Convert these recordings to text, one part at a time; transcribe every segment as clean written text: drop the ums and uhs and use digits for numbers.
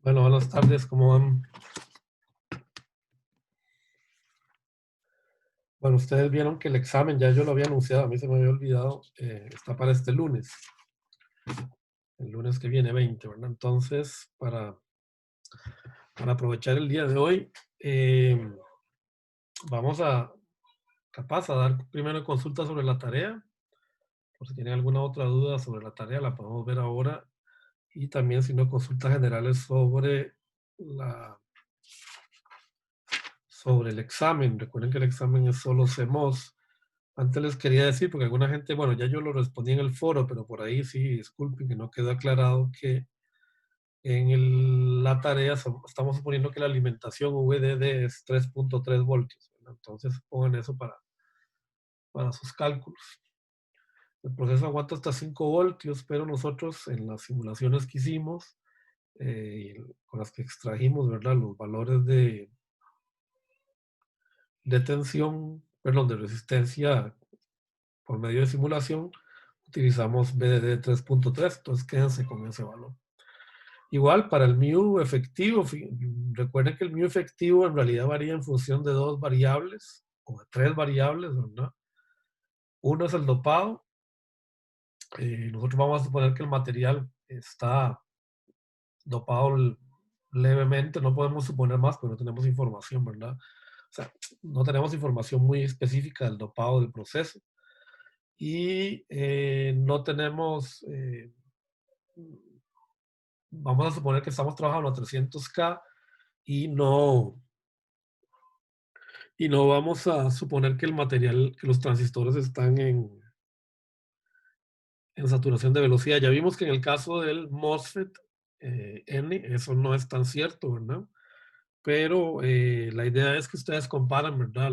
Bueno, buenas tardes, ¿cómo van? Bueno, ustedes vieron que el examen, ya yo lo había anunciado, a mí se me había olvidado, está para este lunes, el lunes que viene 20, ¿verdad? Entonces, para aprovechar el día de hoy, eh, vamos a, capaz, a dar primero consulta sobre la tarea, por si tienen alguna otra duda sobre la tarea, la podemos ver ahora, y también, si no, consultas generales la, sobre el examen. Recuerden que el examen es solo CMOS. Antes les quería decir, porque alguna gente, bueno, ya yo lo respondí en el foro, pero por ahí sí, disculpen que no quedó aclarado que la tarea estamos suponiendo que la alimentación VDD es 3.3 voltios, ¿verdad? Entonces pongan eso para sus cálculos. El proceso aguanta hasta 5 voltios, pero nosotros en las simulaciones que hicimos, con las que extrajimos, ¿verdad? Los valores de tensión, perdón, de resistencia por medio de simulación, utilizamos BDD 3.3, entonces quédense con ese valor. Igual para el mu efectivo, recuerden que el mu efectivo en realidad varía en función de dos variables, o de tres variables, ¿verdad? Uno es el dopado. Nosotros vamos a suponer que el material está dopado levemente, no podemos suponer más, pero no tenemos información, ¿verdad? O sea, no tenemos información muy específica del dopado del proceso. Y no tenemos, vamos a suponer que estamos trabajando a 300K y no vamos a suponer que el material, que los transistores están en saturación de velocidad. Ya vimos que en el caso del MOSFET N, eso no es tan cierto, ¿verdad? Pero la idea es que ustedes comparan, ¿verdad?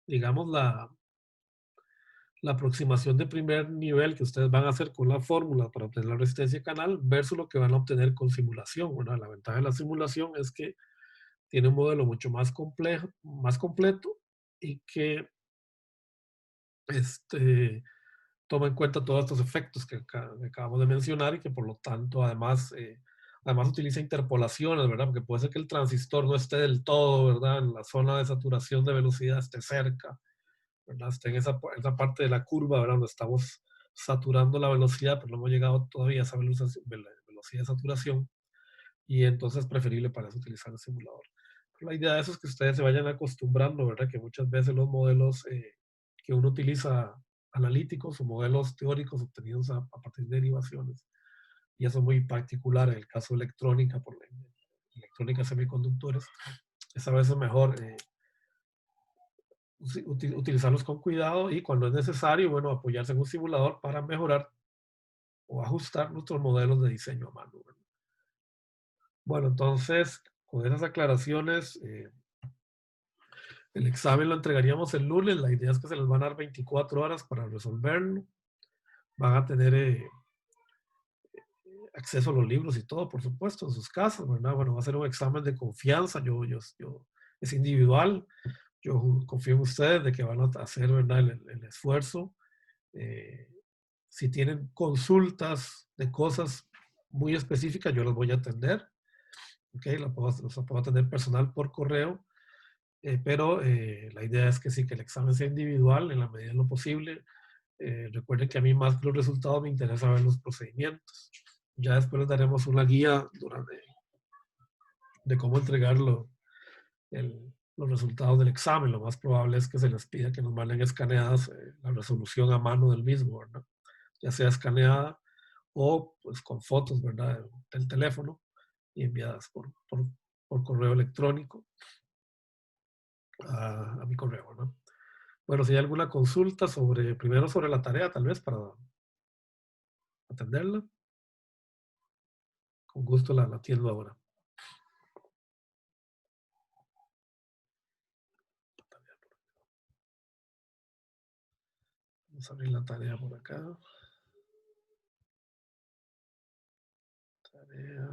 Digamos, la aproximación de primer nivel que ustedes van a hacer con la fórmula para obtener la resistencia de canal versus lo que van a obtener con simulación, ¿verdad? La ventaja de la simulación es que tiene un modelo mucho más complejo, más completo, y que toma en cuenta todos estos efectos que acabamos de mencionar, y que por lo tanto además utiliza interpolaciones, ¿verdad? Porque puede ser que el transistor no esté del todo, ¿verdad? En la zona de saturación de velocidad, esté cerca, ¿verdad? Esté en esa parte de la curva, ¿verdad? Donde estamos saturando la velocidad, pero no hemos llegado todavía a esa velocidad de saturación, y entonces es preferible para eso utilizar el simulador. Pero la idea de eso es que ustedes se vayan acostumbrando, ¿verdad? Que muchas veces los modelos que uno utiliza analíticos o modelos teóricos obtenidos a partir de derivaciones, y eso es muy particular en el caso de electrónica, por la electrónica semiconductores, es a veces mejor utilizarlos con cuidado, y cuando es necesario, bueno, apoyarse en un simulador para mejorar o ajustar nuestros modelos de diseño a mano, ¿verdad? Bueno, entonces, con esas aclaraciones, el examen lo entregaríamos el lunes. La idea es que se les van a dar 24 horas para resolverlo. Van a tener acceso a los libros y todo, por supuesto, en sus casas, ¿verdad? Bueno, va a ser un examen de confianza. Es individual. Yo confío en ustedes de que van a hacer, ¿verdad? El esfuerzo. Eh, si tienen consultas de cosas muy específicas, yo las voy a atender. ¿Ok? Los puedo atender personal por correo. Pero la idea es que sí, que el examen sea individual en la medida de lo posible. Recuerden que a mí, más que los resultados, me interesa ver los procedimientos. Ya después les daremos una guía de cómo entregarlo, los resultados del examen. Lo más probable es que se les pida que nos manden escaneadas la resolución a mano del mismo, ¿verdad? Ya sea escaneada o pues con fotos, ¿verdad? Del teléfono, y enviadas por correo electrónico a mi correo, ¿no? Bueno, si hay alguna consulta primero sobre la tarea, tal vez para atenderla, con gusto la atiendo ahora. Vamos a abrir la tarea por acá. Tarea.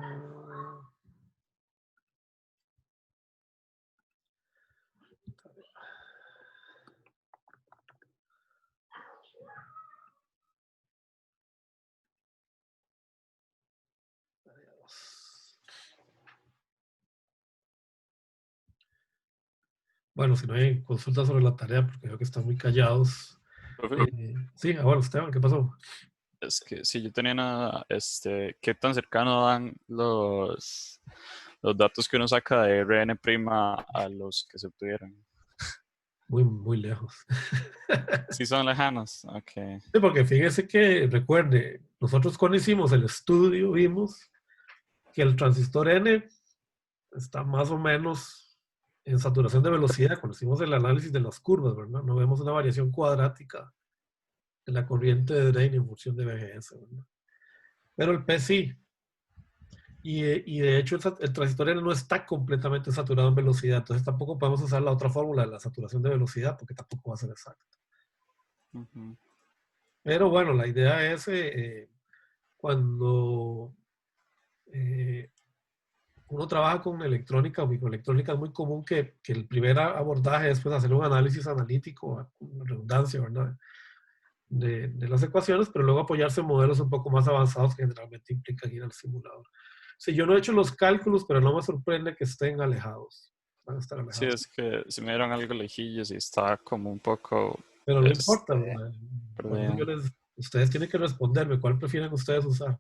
Tarea 2. Bueno, si no hay consultas sobre la tarea, porque veo que están muy callados. Profe, Sí, ahora Esteban, ¿qué pasó? es que si yo tenía nada, ¿qué tan cercano dan los datos que uno saca de RN prima a los que se obtuvieron? Muy, muy lejos. Sí son lejanos, ok. Sí, porque fíjese que, recuerde, nosotros cuando hicimos el estudio vimos que el transistor N está más o menos en saturación de velocidad cuando hicimos el análisis de las curvas, ¿verdad? No vemos una variación cuadrática en la corriente de drain en función de VGS, ¿verdad? Pero el P sí. Y de hecho el transistor N no está completamente saturado en velocidad, entonces tampoco podemos usar la otra fórmula de la saturación de velocidad porque tampoco va a ser exacto. Ujú. Pero bueno, la idea es cuando eh, uno trabaja con electrónica o microelectrónica, es muy común que el primer abordaje es pues, hacer un análisis analítico, con redundancia, ¿verdad? De las ecuaciones, pero luego apoyarse en modelos un poco más avanzados que generalmente implican ir al simulador. Sí, yo no he hecho los cálculos, pero no me sorprende que estén alejados. Van a estar Sí, alejados. es que si me dieron algo lejillos y está como un poco, Pero no importa, este, ¿verdad? Por eso yo perdido. ustedes tienen que responderme cuál prefieren ustedes usar.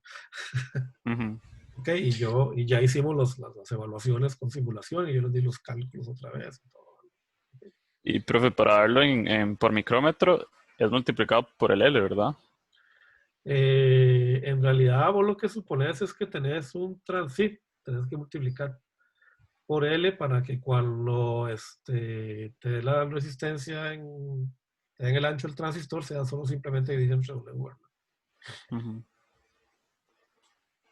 Ujú. Ok, y ya hicimos las evaluaciones con simulación y yo les di los cálculos otra vez. Y todo. Y profe, para verlo por micrómetro es multiplicado por el L, ¿verdad? En realidad, vos lo que supones es que tenés un transit, tenés que multiplicar por L para que cuando te dé la resistencia en el ancho del transistor sea solo simplemente dividir entre W. ¿Verdad? Ujú.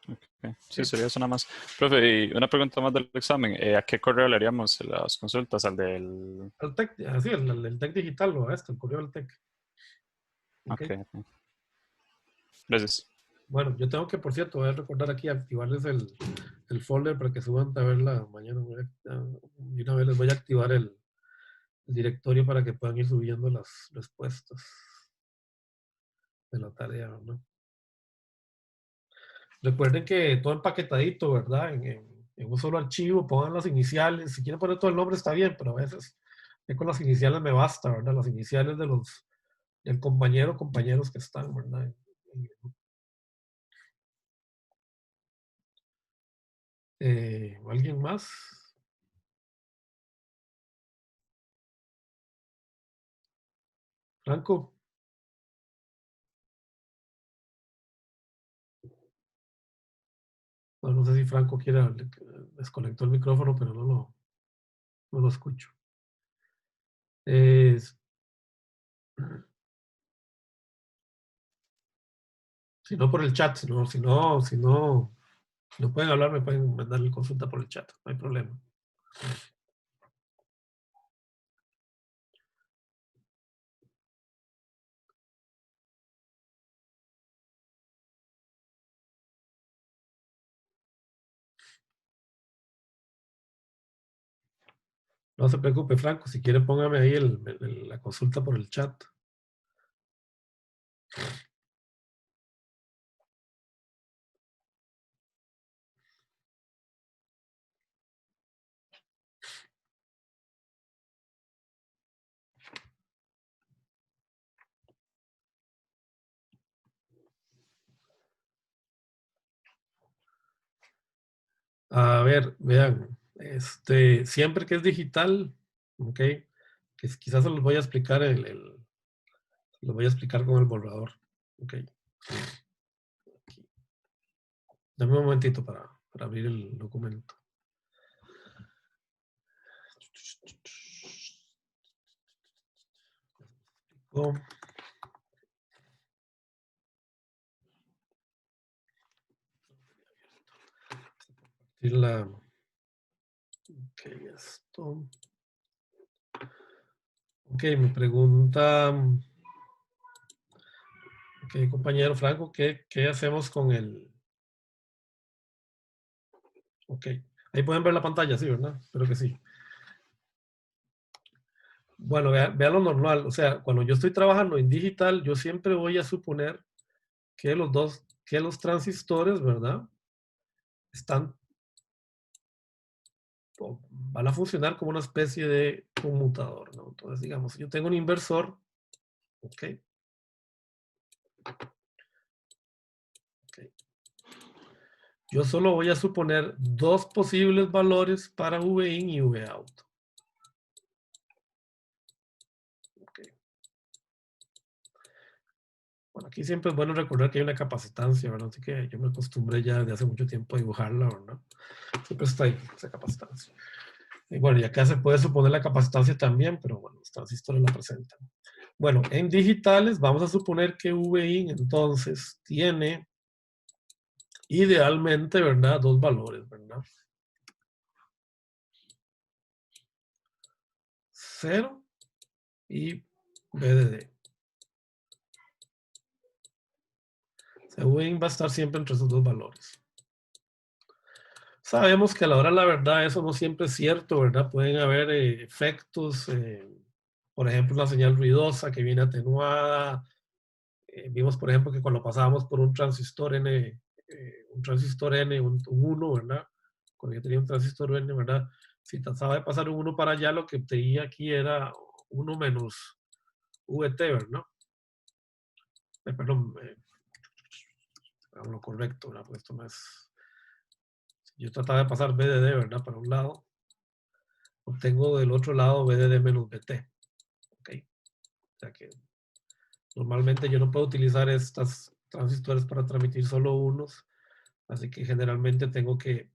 Ok. Sí, Sí. sería eso nada más. Profe, y una pregunta más del examen. ¿A qué correo le haríamos las consultas? ¿Al del...? El TEC, así, el TEC digital, lo esto, el correo del TEC. Ok. Ok, ok. Gracias. Bueno, yo tengo que, por cierto, voy a recordar aquí activarles el folder para que suban a verla mañana. Y una vez les voy a activar el directorio para que puedan ir subiendo las respuestas de la tarea, ¿no? Recuerden que todo empaquetadito, ¿verdad? En un solo archivo, pongan las iniciales. Si quieren poner todo el nombre está bien, pero a veces con las iniciales me basta, ¿verdad? Las iniciales del compañero o compañeros que están, ¿verdad? ¿Alguien más? Franco. Bueno, no sé si Franco quiera, desconectó el micrófono, pero no lo escucho. Eh, si no por el chat, si no pueden hablar, me pueden mandar la consulta por el chat, no hay problema. No se preocupe, Franco, si quiere póngame ahí la consulta por el chat. A ver, vean, siempre que es digital, ok, que quizás se los voy a explicar lo voy a explicar con el borrador, ok. Dame un momentito para abrir el documento. Oh, y ok, esto. Ok, me pregunta, ok, compañero Franco, ¿qué hacemos con el? Ok, ahí pueden ver la pantalla, sí, ¿verdad? Espero que sí. Bueno, vea lo normal, o sea, cuando yo estoy trabajando en digital, yo siempre voy a suponer que los transistores, ¿verdad? Están van a funcionar como una especie de conmutador, ¿no? Entonces, digamos, si yo tengo un inversor, ¿ok? Okay. Yo solo voy a suponer dos posibles valores para V-in y V-out. Okay. Bueno, aquí siempre es bueno recordar que hay una capacitancia, ¿verdad? Así que yo me acostumbré ya desde hace mucho tiempo a dibujarla, ¿verdad? Siempre está ahí esa capacitancia. Y bueno, y acá se puede suponer la capacitancia también, pero bueno, los transistores la presentan. Bueno, en digitales vamos a suponer que V-in entonces tiene idealmente, ¿verdad? Dos valores, ¿verdad? 0 y VDD. O sea, V-in va a estar siempre entre esos dos valores. Sabemos que a la hora de la verdad eso no siempre es cierto, ¿verdad? Pueden haber efectos, por ejemplo, una señal ruidosa que viene atenuada. Vimos, por ejemplo, que cuando pasábamos por un transistor N, un 1, ¿verdad? Cuando yo tenía un transistor N, ¿verdad? Si trataba de pasar un 1 para allá, lo que tenía aquí era 1 menos VT, ¿verdad? Perdón, hagamos lo correcto, ¿verdad? Porque esto no es... Yo trataba de pasar VDD, ¿verdad? Para un lado, obtengo del otro lado VDD menos VT, ¿ok? O sea que normalmente yo no puedo utilizar estas transistores para transmitir solo unos, así que generalmente tengo que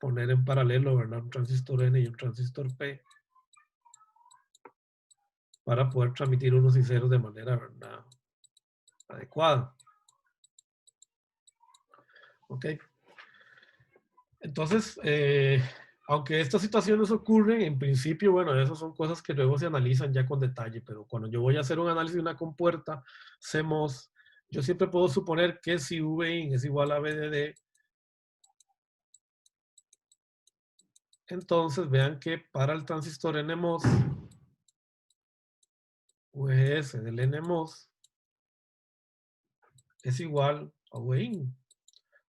poner en paralelo, ¿verdad? Un transistor N y un transistor P para poder transmitir unos y ceros de manera, ¿verdad? Adecuada. ¿Ok? Entonces, aunque estas situaciones ocurren, en principio, bueno, esas son cosas que luego se analizan ya con detalle, pero cuando yo voy a hacer un análisis de una compuerta CMOS, yo siempre puedo suponer que si V-in es igual a VDD, entonces vean que para el transistor NMOS, VGS del NMOS es igual a V-in.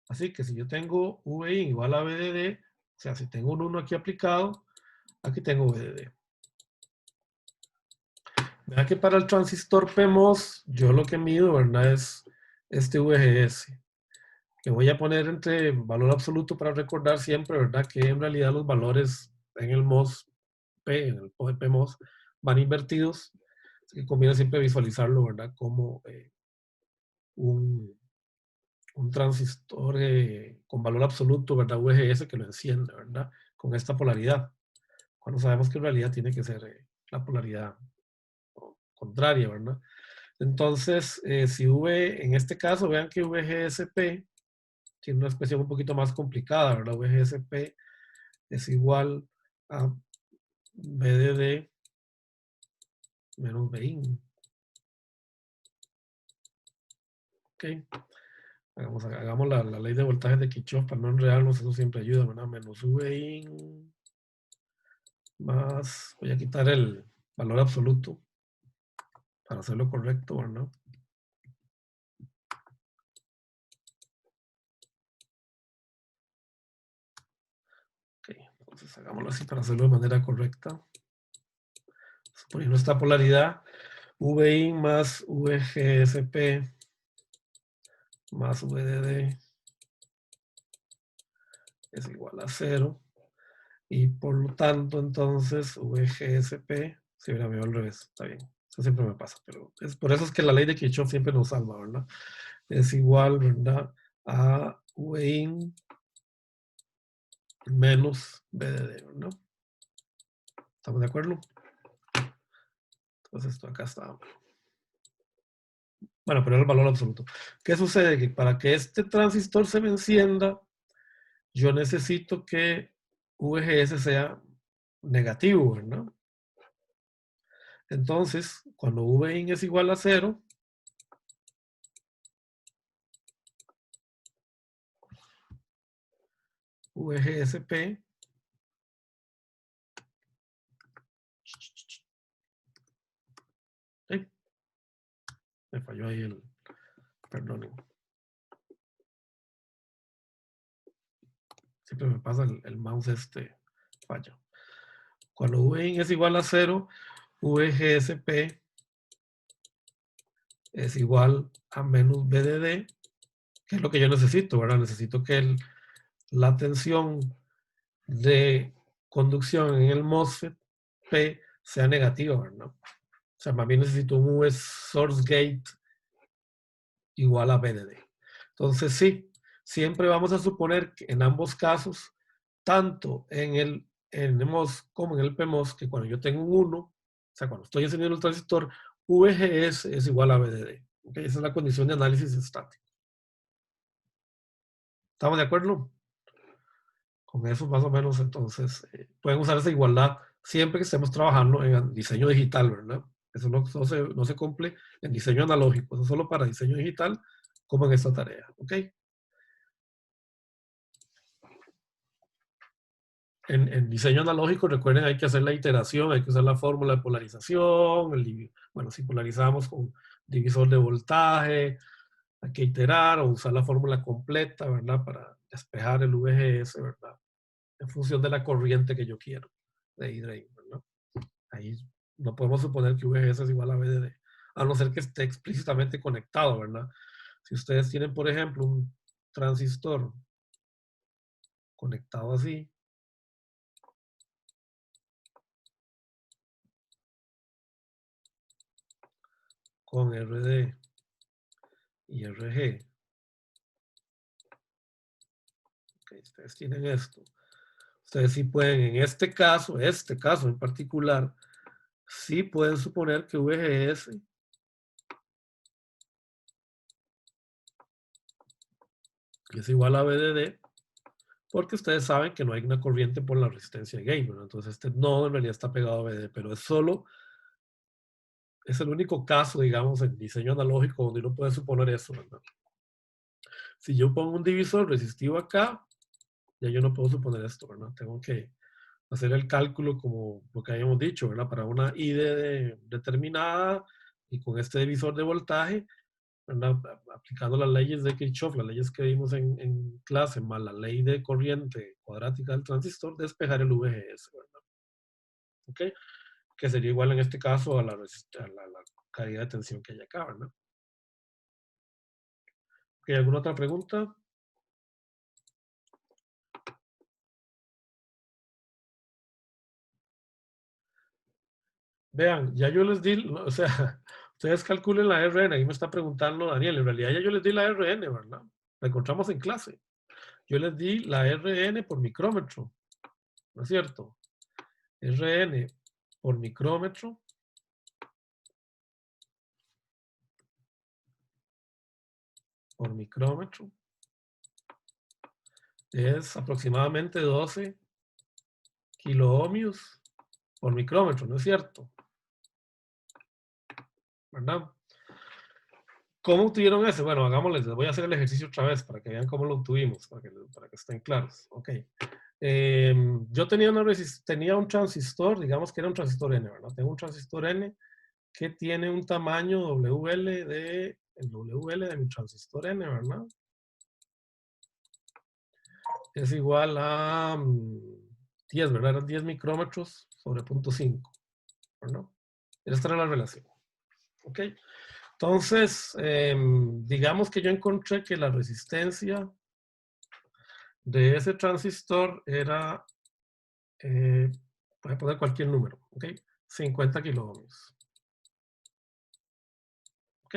Así que si yo tengo V-in igual a VDD, o sea, si tengo un 1 aquí aplicado, aquí tengo VDD. Vean que para el transistor PMOS, yo lo que mido, ¿verdad? Es este VGS, que voy a poner entre valor absoluto para recordar siempre, ¿verdad? Que en realidad los valores en el MOS P, en el PMOS, van invertidos. Así que conviene siempre visualizarlo, ¿verdad? Como un, un transistor con valor absoluto, ¿verdad? VGS que lo enciende, ¿verdad? Con esta polaridad. Cuando sabemos que en realidad tiene que ser la polaridad contraria, ¿verdad? Entonces, si V, en este caso, vean que VGSP tiene una expresión un poquito más complicada, ¿verdad? VGSP es igual a VDD menos VIN. ¿Ok? Hagamos la ley de voltajes de Kirchhoff para no enredarnos, eso siempre ayuda, ¿verdad? Menos VIN más, voy a quitar el valor absoluto para hacerlo correcto, ¿verdad? Ok, entonces hagámoslo así para hacerlo de manera correcta. Suponiendo esta polaridad, VIN más VGSP más VDD es igual a 0. Y por lo tanto, entonces, VGSP, si hubiera veo al revés, está bien. Eso siempre me pasa, pero es por eso es que la ley de Kirchhoff siempre nos salva, ¿verdad? Es igual, ¿verdad? A VIN menos VDD, ¿verdad? ¿Estamos de acuerdo? Entonces esto acá está. Bueno, pero es el valor absoluto. ¿Qué sucede? Que para que este transistor se me encienda, yo necesito que VGS sea negativo, ¿verdad? Entonces, cuando VIN es igual a 0, VGSP me falló ahí el, perdón. Siempre me pasa el mouse este falla. Cuando Vin es igual a 0, VGSP es igual a menos BDD, que es lo que yo necesito, ¿verdad? Necesito que la tensión de conducción en el MOSFET P sea negativa, ¿verdad? O sea, más bien necesito un V source gate igual a BDD. Entonces, sí, siempre vamos a suponer que en ambos casos, tanto en el MOS como en el PMOS, que cuando yo tengo un 1, o sea, cuando estoy encendiendo el transistor, VGS es igual a BDD. ¿Okay? Esa es la condición de análisis estático. ¿Estamos de acuerdo? Con eso más o menos, entonces, pueden usar esa igualdad siempre que estemos trabajando en diseño digital, ¿verdad? Eso no se cumple en diseño analógico, eso es solo para diseño digital, como en esta tarea, ¿ok? En diseño analógico, recuerden, hay que hacer la iteración, hay que usar la fórmula de polarización, bueno, si polarizamos con divisor de voltaje, hay que iterar o usar la fórmula completa, ¿verdad? Para despejar el VGS, ¿verdad? En función de la corriente que yo quiero de E-drain, ¿verdad? Ahí no podemos suponer que VGS es igual a BDD, a no ser que esté explícitamente conectado, ¿verdad? Si ustedes tienen, por ejemplo, un transistor conectado así, con RD y RG, okay, ustedes tienen esto. Ustedes sí pueden, en este caso en particular, sí pueden suponer que VGS es igual a BDD, porque ustedes saben que no hay una corriente por la resistencia de gate, ¿verdad? Entonces este nodo en realidad está pegado a BDD, pero es el único caso, digamos, en diseño analógico donde uno puede suponer eso, ¿verdad? Si yo pongo un divisor resistivo acá, ya yo no puedo suponer esto, ¿verdad? Tengo que hacer el cálculo como lo que habíamos dicho, ¿verdad? Para una ID determinada y con este divisor de voltaje, ¿verdad? Aplicando las leyes de Kirchhoff, las leyes que vimos en clase, más la ley de corriente cuadrática del transistor, despejar el VGS, ¿verdad? ¿Ok? Que sería igual en este caso a la caída de tensión que hay acá, ¿verdad? ¿Hay alguna otra pregunta? Vean, ya yo les di, o sea, ustedes calculen la RN, ahí me está preguntando Daniel, en realidad ya yo les di la RN, ¿verdad? La encontramos en clase. Yo les di la RN por micrómetro, ¿no es cierto? RN por micrómetro es aproximadamente 12 kiloohmios por micrómetro, ¿no es cierto? ¿Verdad? ¿Cómo obtuvieron ese? Bueno, hagámosles, les voy a hacer el ejercicio otra vez para que vean cómo lo obtuvimos, para que estén claros. Ok. Yo tenía un transistor, digamos que era un transistor N, ¿verdad? Tengo un transistor N que tiene un tamaño WL el WL de mi transistor N, ¿verdad? Es igual a 10, ¿verdad? Eran 10 micrómetros sobre 0.5, ¿verdad? Esta era la relación. ¿Ok? Entonces, digamos que yo encontré que la resistencia de ese transistor era, voy a poner cualquier número, ¿ok? 50 kiloohmios. ¿Ok?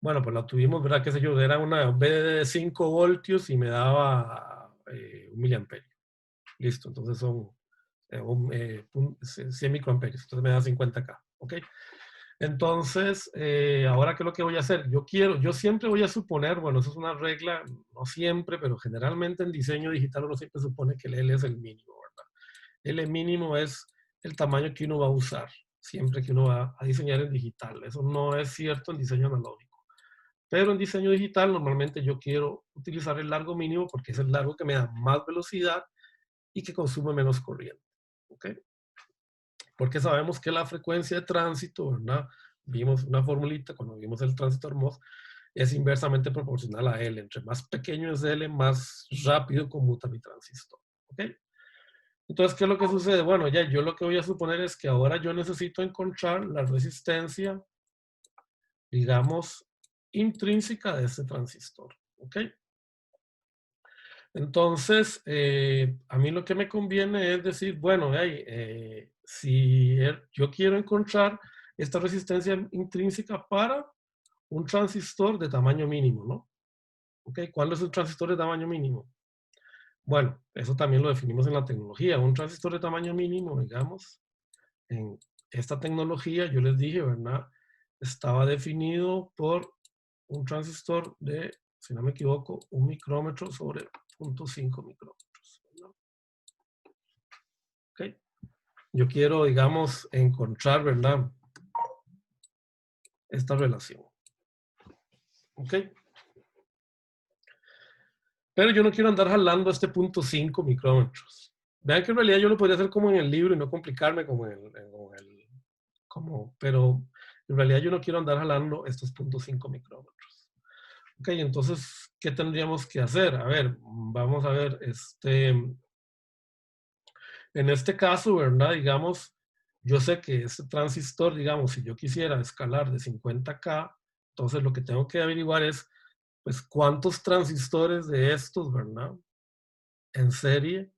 Bueno, pues la tuvimos, ¿verdad? Qué sé yo, era una BD de 5 voltios y me daba 1 miliamperio. Listo, entonces son 100 microamperios, entonces me da 50K, ¿ok? Entonces, ahora, ¿qué es lo que voy a hacer? Yo siempre voy a suponer, bueno, eso es una regla, no siempre, pero generalmente en diseño digital uno siempre supone que el L es el mínimo, ¿verdad? L mínimo es el tamaño que uno va a usar, siempre que uno va a diseñar en digital. Eso no es cierto en diseño analógico. Pero en diseño digital normalmente yo quiero utilizar el largo mínimo porque es el largo que me da más velocidad y que consume menos corriente. ¿Ok? Porque sabemos que la frecuencia de tránsito, ¿verdad? Vimos una formulita cuando vimos el transistor MOS, es inversamente proporcional a L. Entre más pequeño es L, más rápido conmuta mi transistor. ¿Ok? Entonces, ¿qué es lo que sucede? Bueno, ya yo lo que voy a suponer es que ahora yo necesito encontrar la resistencia, digamos, intrínseca de este transistor. ¿Ok? Entonces, a mí lo que me conviene es decir, bueno, si yo quiero encontrar esta resistencia intrínseca para un transistor de tamaño mínimo, ¿no? ¿Ok? ¿Cuál es el transistor de tamaño mínimo? Bueno, eso también lo definimos en la tecnología. Un transistor de tamaño mínimo, digamos, en esta tecnología, yo les dije, ¿verdad? Estaba definido por un transistor de, si no me equivoco, 1 micrómetro sobre 0.5 micrómetros. ¿Verdad? ¿Ok? Yo quiero, digamos, encontrar, ¿verdad? Esta relación. ¿Ok? Pero yo no quiero andar jalando este 0.5 micrómetros. Vean que en realidad yo lo podría hacer como en el libro y no complicarme pero en realidad yo no quiero andar jalando estos 0.5 micrómetros. Ok, entonces, ¿qué tendríamos que hacer? A ver, vamos a ver, en este caso, ¿verdad? Digamos, yo sé que este transistor, digamos, si yo quisiera escalar de 50K, entonces lo que tengo que averiguar es, pues, cuántos transistores de estos, ¿verdad? En serie,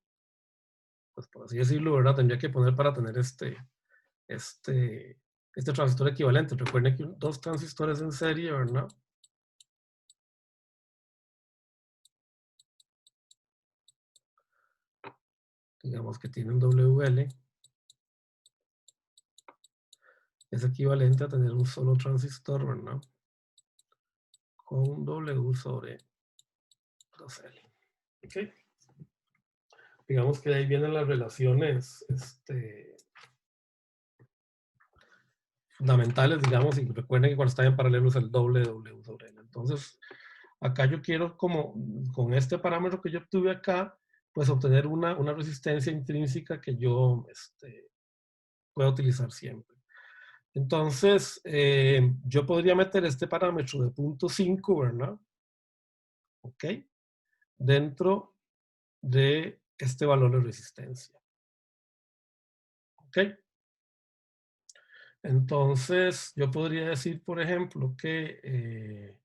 pues por así decirlo, ¿verdad? Tendría que poner para tener este transistor equivalente. Recuerden que dos transistores en serie, ¿verdad? Digamos que tienen WL, es equivalente a tener un solo transistor, ¿verdad? Con un W sobre 2L. ¿Ok? Digamos que de ahí vienen las relaciones fundamentales, digamos, y recuerden que cuando está en paralelo es el doble W sobre L. Entonces, acá yo quiero, como con este parámetro que yo obtuve acá, pues obtener una resistencia intrínseca que yo pueda utilizar siempre. Entonces, yo podría meter este parámetro de 0.5, ¿verdad? ¿Ok? Dentro de este valor de resistencia. ¿Ok? Entonces, yo podría decir, por ejemplo, que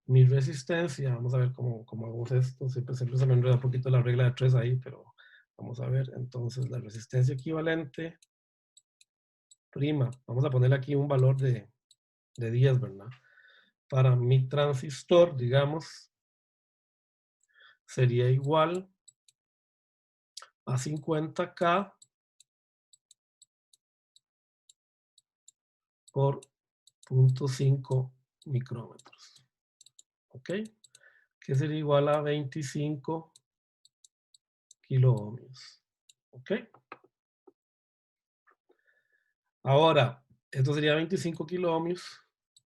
mi resistencia, vamos a ver cómo hago esto, siempre se me enreda un poquito la regla de 3 ahí, pero vamos a ver, entonces la resistencia equivalente prima, vamos a ponerle aquí un valor de 10, ¿verdad? Para mi transistor, digamos, sería igual a 50K por 0.5 micrómetros. ¿Ok? Que sería igual a 25 kiloohmios. ¿Ok? Ahora, esto sería 25 kiloohmios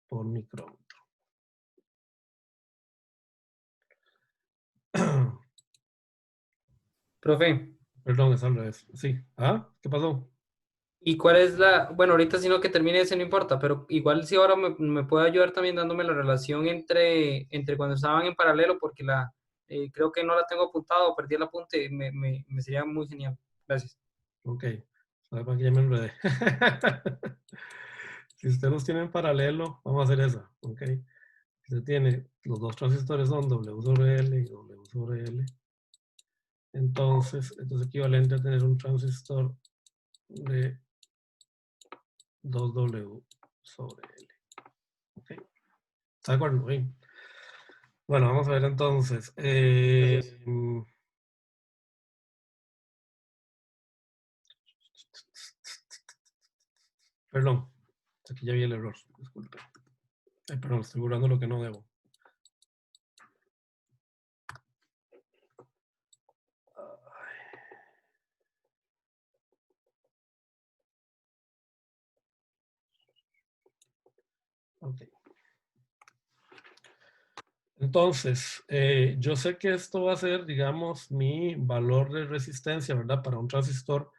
por micrómetro. Profe, Perdón, es al revés. Sí. ¿Ah? ¿Qué pasó? ¿y cuál es la, bueno, ahorita si no que termine ese no importa, pero igual si ahora me puede ayudar también dándome la relación entre cuando estaban en paralelo, porque creo que no la tengo apuntado, perdí el apunte, me sería muy genial. Gracias. Ok. A ver, para que ya me enredé. Si usted los tiene en paralelo, vamos a hacer esa. Ok. Usted tiene, los dos transistores son W sobre L y W sobre L. Entonces, esto es equivalente a tener un transistor de 2W sobre L. ¿Ok? ¿Está de acuerdo? Sí. Bueno, vamos a ver entonces. Gracias. Perdón, aquí ya vi el error. Disculpe. Perdón, estoy burlando lo que no debo. Ok. Entonces, yo sé que esto va a ser, digamos, mi valor de resistencia, ¿verdad? Para un transistor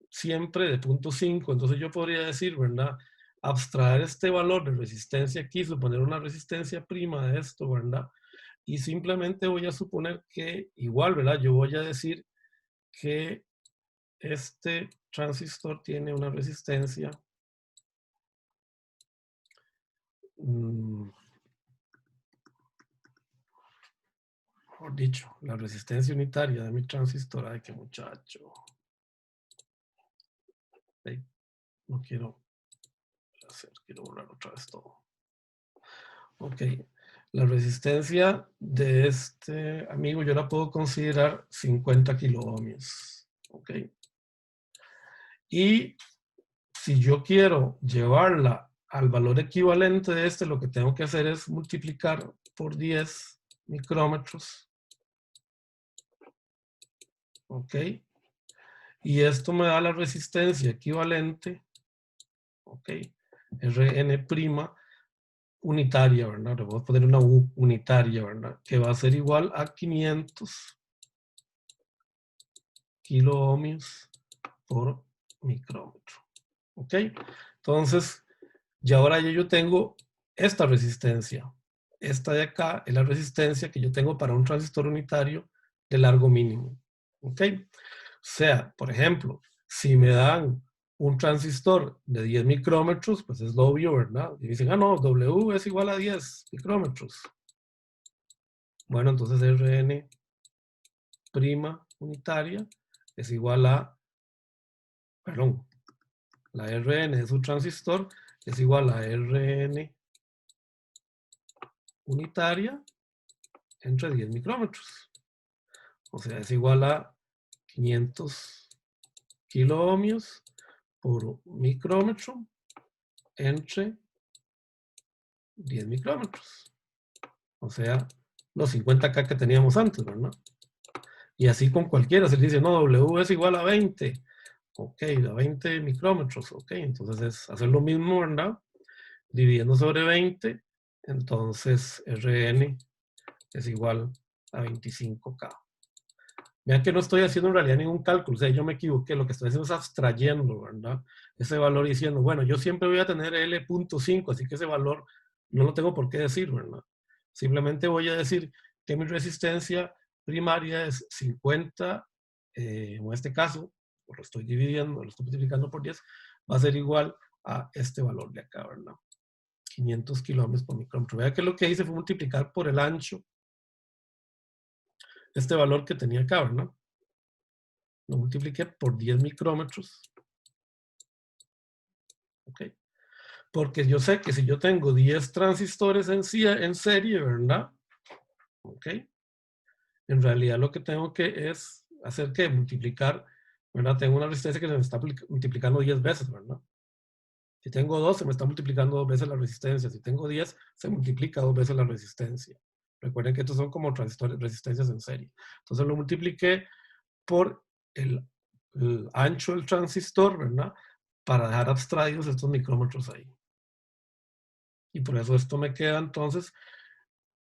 siempre de 0.5. Entonces yo podría decir, ¿verdad? abstraer este valor de resistencia aquí, suponer una resistencia prima de esto, ¿verdad? Y simplemente voy a suponer que igual, ¿verdad? Yo voy a decir que este transistor tiene una resistencia mejor dicho, la resistencia unitaria de mi transistor. Ay, qué muchacho. Ay, no quiero hacer, quiero borrar otra vez todo. Ok, la resistencia de este amigo yo la puedo considerar 50 kiloohmios. Ok. Y si yo quiero llevarla al valor equivalente de este, lo que tengo que hacer es multiplicar por 10 micrómetros. Ok. Y esto me da la resistencia equivalente. Ok. Rn' unitaria, ¿verdad? Le voy a poner una U unitaria, ¿verdad? Que va a ser igual a 500 kiloohmios por micrómetro. ¿Ok? Entonces, y ahora yo tengo esta resistencia. Esta de acá es la resistencia que yo tengo para un transistor unitario de largo mínimo. ¿Ok? O sea, por ejemplo, si me dan un transistor de 10 micrómetros, pues es lo obvio, ¿verdad? Y dicen, ah, no, W es igual a 10 micrómetros. Bueno, entonces Rn' unitaria es igual a, perdón, la Rn de su transistor es igual a Rn unitaria entre 10 micrómetros. O sea, es igual a 500 kiloohmios por micrómetro entre 10 micrómetros. O sea, los 50K que teníamos antes, ¿verdad? Y así con cualquiera se le dice, no, W es igual a 20. Ok, a 20 micrómetros. Ok, entonces es hacer lo mismo, ¿verdad? Dividiendo sobre 20, entonces Rn es igual a 25K. Vean que no estoy haciendo en realidad ningún cálculo, o sea, yo me equivoqué, lo que estoy haciendo es abstrayendo, ¿verdad? Ese valor diciendo, bueno, yo siempre voy a tener L.5, así que ese valor no lo tengo por qué decir, ¿verdad? Simplemente voy a decir que mi resistencia primaria es 50, en este caso, lo estoy dividiendo, lo estoy multiplicando por 10, va a ser igual a este valor de acá, ¿verdad? 500 kilómetros por micrómetro. Vean que lo que hice fue multiplicar por el ancho este valor que tenía acá, ¿verdad? Lo multipliqué por 10 micrómetros. ¿Ok? Porque yo sé que si yo tengo 10 transistores en serie, ¿verdad? ¿Ok? En realidad lo que tengo que es hacer que multiplicar, ¿verdad? Tengo una resistencia que se me está multiplicando 10 veces, ¿verdad? Si tengo 2, se me está multiplicando 2 veces la resistencia. Si tengo 10, se multiplica 2 veces la resistencia. Recuerden que estos son como transistores, resistencias en serie. Entonces lo multipliqué por el ancho del transistor, ¿verdad? Para dejar abstraídos estos micrómetros ahí. Y por eso esto me queda entonces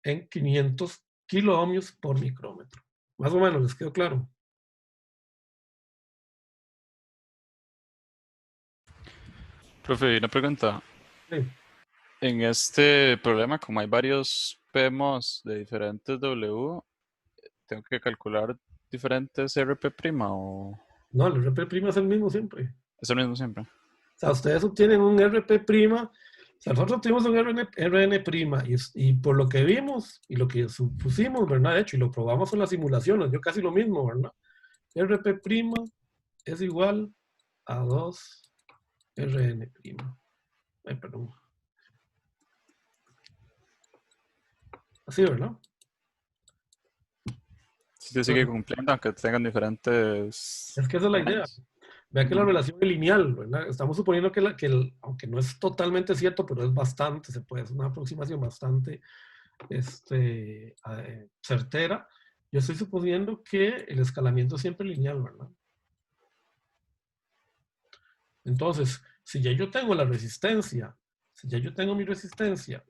en 500 kiloohmios por micrómetro. Más o menos, ¿les quedó claro? Profe, una pregunta. Sí. En este problema, como hay varios PMOS de diferentes W, ¿tengo que calcular diferentes RP' o No, el RP' es el mismo siempre. es el mismo siempre? O sea, ustedes obtienen un RP', o sea, nosotros obtuvimos un Rn' y por lo que vimos y lo que supusimos, ¿verdad? De hecho, y lo probamos en las simulaciones, yo casi lo mismo, ¿verdad? RP' es igual a 2 Rn'. Ay, perdón. Así, ¿verdad? Sí, se sigue cumpliendo, aunque tengan diferentes Es que esa es la idea. tamaños. Vea que la Ujú. relación es lineal, ¿verdad? Estamos suponiendo aunque no es totalmente cierto, pero es bastante, se puede, es una aproximación bastante certera. Yo estoy suponiendo que el escalamiento es siempre lineal, ¿verdad? Entonces, si ya yo tengo la resistencia, si ya yo tengo mi resistencia,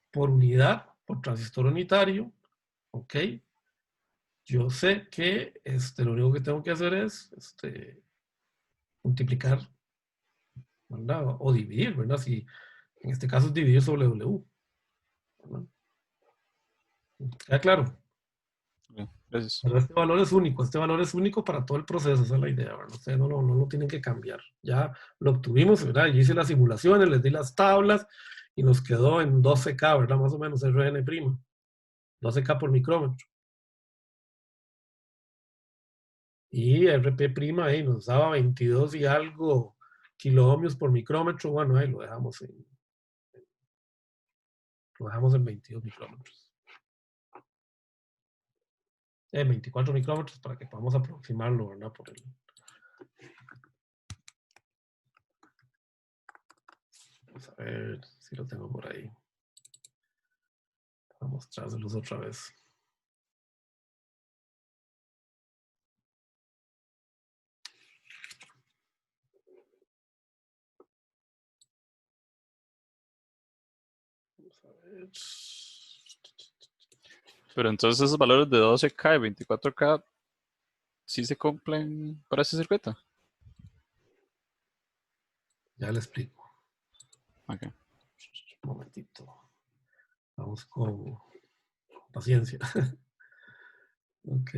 por unidad, por transistor unitario, ¿ok? yo sé que lo único que tengo que hacer es multiplicar, ¿verdad? O dividir, ¿verdad? Si en este caso es dividir sobre W. ¿Verdad? ¿Queda claro? Bien, gracias. Pero este valor es único para todo el proceso, esa es la idea, ¿verdad? Ustedes no lo tienen que cambiar. Ya lo obtuvimos, ¿verdad? Yo hice las simulaciones, les di las tablas y nos quedó en 12K, ¿verdad? Más o menos Rn', 12K por micrómetro. Y RP' ahí nos daba 22 y algo kiloohmios por micrómetro. Bueno, ahí lo dejamos en 22 micrómetros. 24 micrómetros para que podamos aproximarlo, ¿verdad? Vamos a ver si lo tengo por ahí. Para mostrárselos otra vez. Vamos a ver. Pero entonces esos valores de 12K y 24K sí se cumplen para ese circuito. Ya le explico. Ok. Un momentito. Vamos con paciencia. Ok.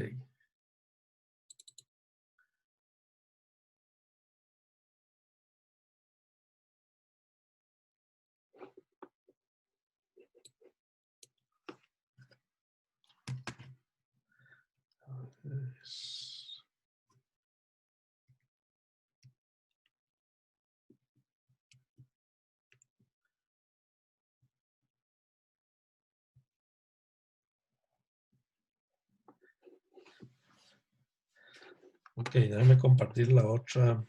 Ok, déjame compartir la otra.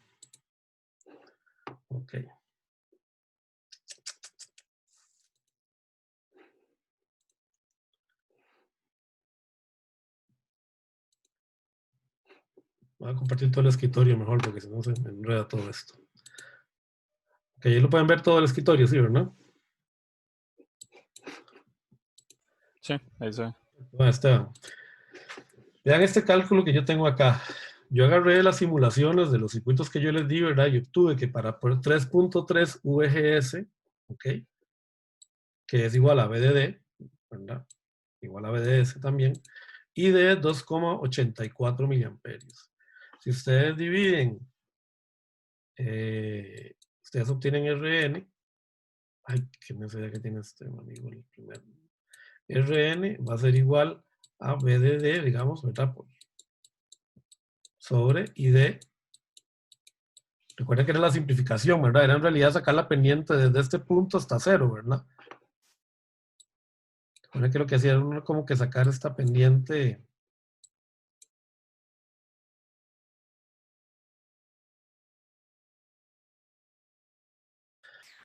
Ok. Voy a compartir todo el escritorio mejor porque si no se me enreda todo esto. Ok, ahí lo pueden ver todo el escritorio, sí, ¿verdad? Sí, ahí se ve. Bueno, vean este cálculo que yo tengo acá. Yo agarré las simulaciones de los circuitos que yo les di, ¿verdad? Y obtuve que para 3.3 VGS, ¿ok? Que es igual a BDD, ¿verdad? Igual a BDS también, y de 2,84 miliamperios. Si ustedes dividen, ustedes obtienen Rn. Ay, qué necesidad que tiene este amigo el primero. Rn va a ser igual a BDD, digamos, ¿verdad? Sobre ID. Recuerden que era la simplificación, ¿verdad? Era en realidad sacar la pendiente desde este punto hasta cero, ¿verdad? Recuerden que lo que hacía era uno como que sacar esta pendiente.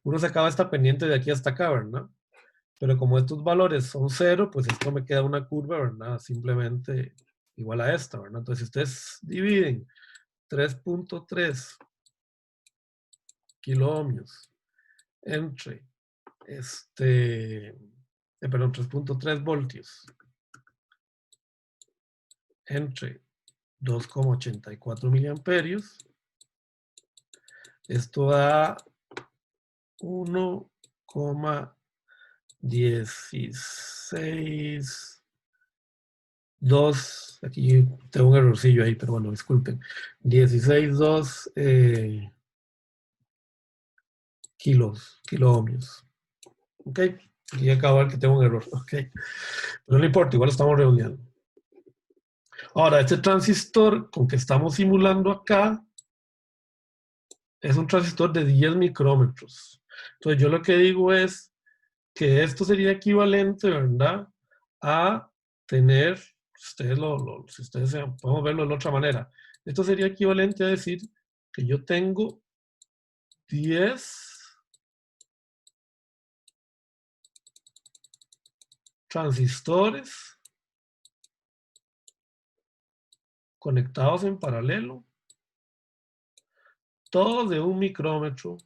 Uno sacaba esta pendiente de aquí hasta acá, ¿verdad? Pero como estos valores son cero, pues esto me queda una curva, ¿verdad? Simplemente igual a esta, ¿verdad? Entonces, si ustedes dividen 3.3 kiloohmios entre perdón, 3.3 voltios entre 2,84 miliamperios, esto da 1,16,2, aquí tengo un errorcillo ahí, pero bueno, disculpen, 16,2 kiloohmios. Ok, aquí acabo de ver que tengo un error. Ok, pero no importa, igual estamos redondeando. Ahora, este transistor con que estamos simulando acá es un transistor de 10 micrómetros. Entonces, yo lo que digo es que esto sería equivalente, ¿verdad? A tener, si ustedes podemos verlo de otra manera, esto sería equivalente a decir que yo tengo 10 transistores conectados en paralelo, todos de 1 micrómetro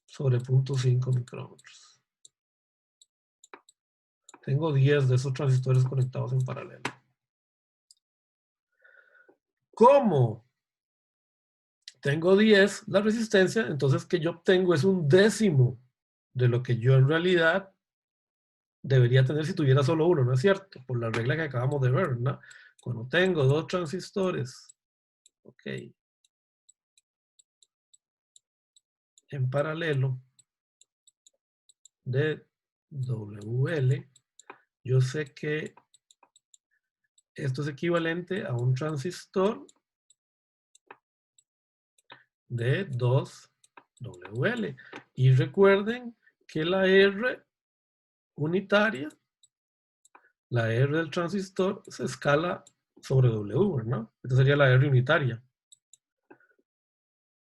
sobre 0.5 micrómetros. Tengo 10 de esos transistores conectados en paralelo. ¿Cómo? Tengo 10, la resistencia, entonces que yo obtengo es un décimo de lo que yo en realidad debería tener si tuviera solo uno, ¿no es cierto? Por la regla que acabamos de ver, ¿no? Cuando tengo 2 transistores, ok, en paralelo de WL, yo sé que esto es equivalente a un transistor de 2 WL. Y recuerden que la R unitaria, la R del transistor, se escala sobre W, ¿no? Esta sería la R unitaria.